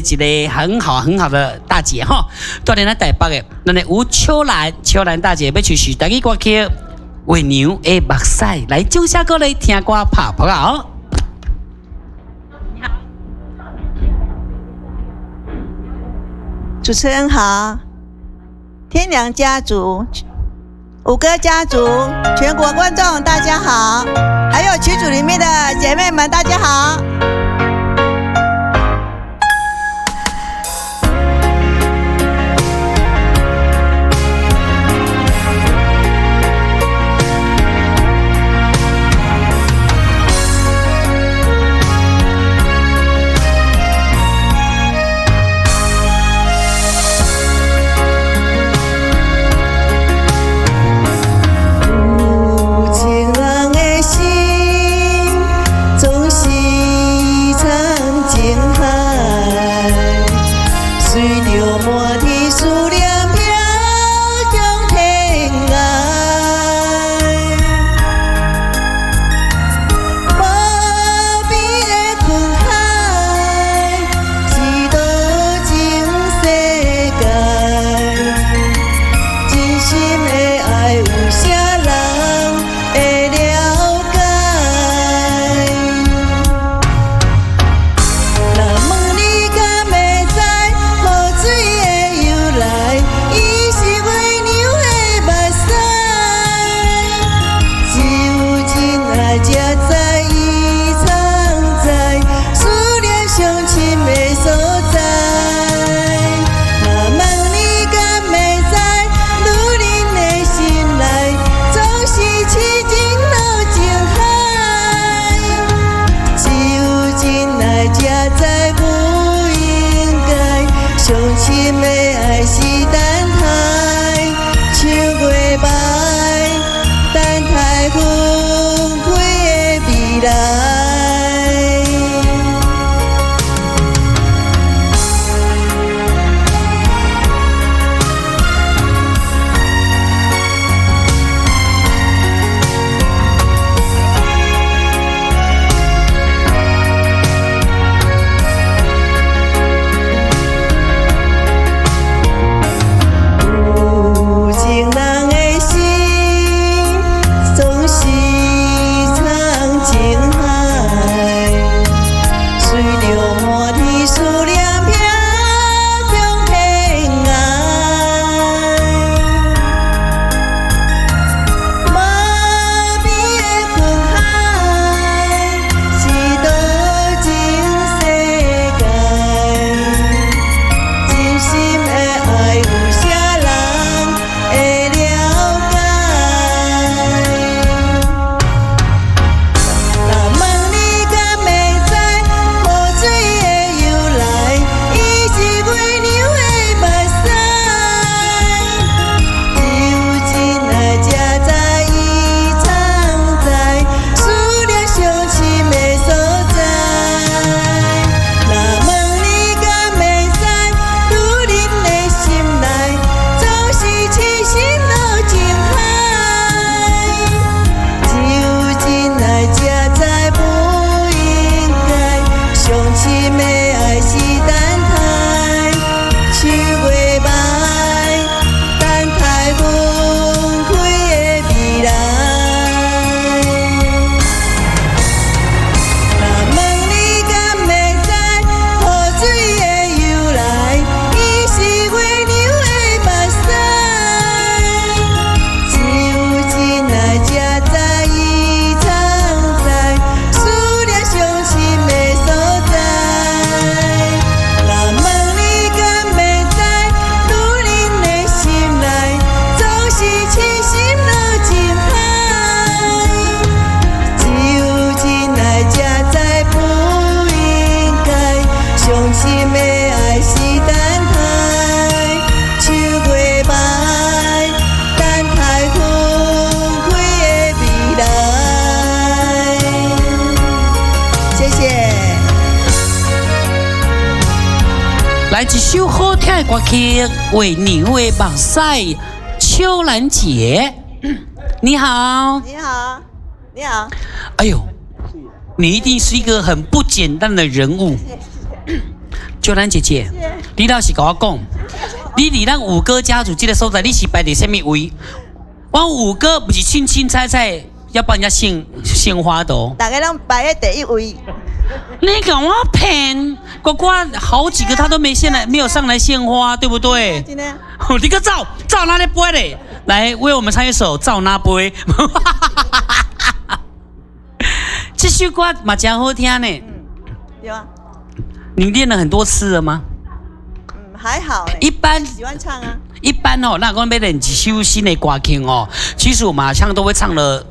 一个很好的大姐哈，当然咱台北的，咱的吴秋兰大姐要去大家歌曲《为娘的目屎》，来掌声鼓励听歌拍拍啊！主持人好，天良家族、五哥家族、全国观众大家好，还有群组里面的姐妹们大家好。来一首好听的歌曲《为娘的目屎》，秋兰姐，你好。你好，你好。哎呦，你一定是一个很不简单的人物。就咱姐姐，你倒是跟我讲，你伫咱五哥家族这个所在，你是排伫什么位？我五哥不是清清菜菜要帮人家献花的哦。大家拢排在第一位。你跟我骗，呱呱好几个他都没有上来献花，对不对？真的。你个照哪里杯嘞？来为我们唱一首《照哪杯》。这首歌嘛真好听呢。有啊。你练了很多次了吗？还好。一般喜欢唱啊。一般哦，那我们练几首新的歌曲哦，其实我马上都会唱了。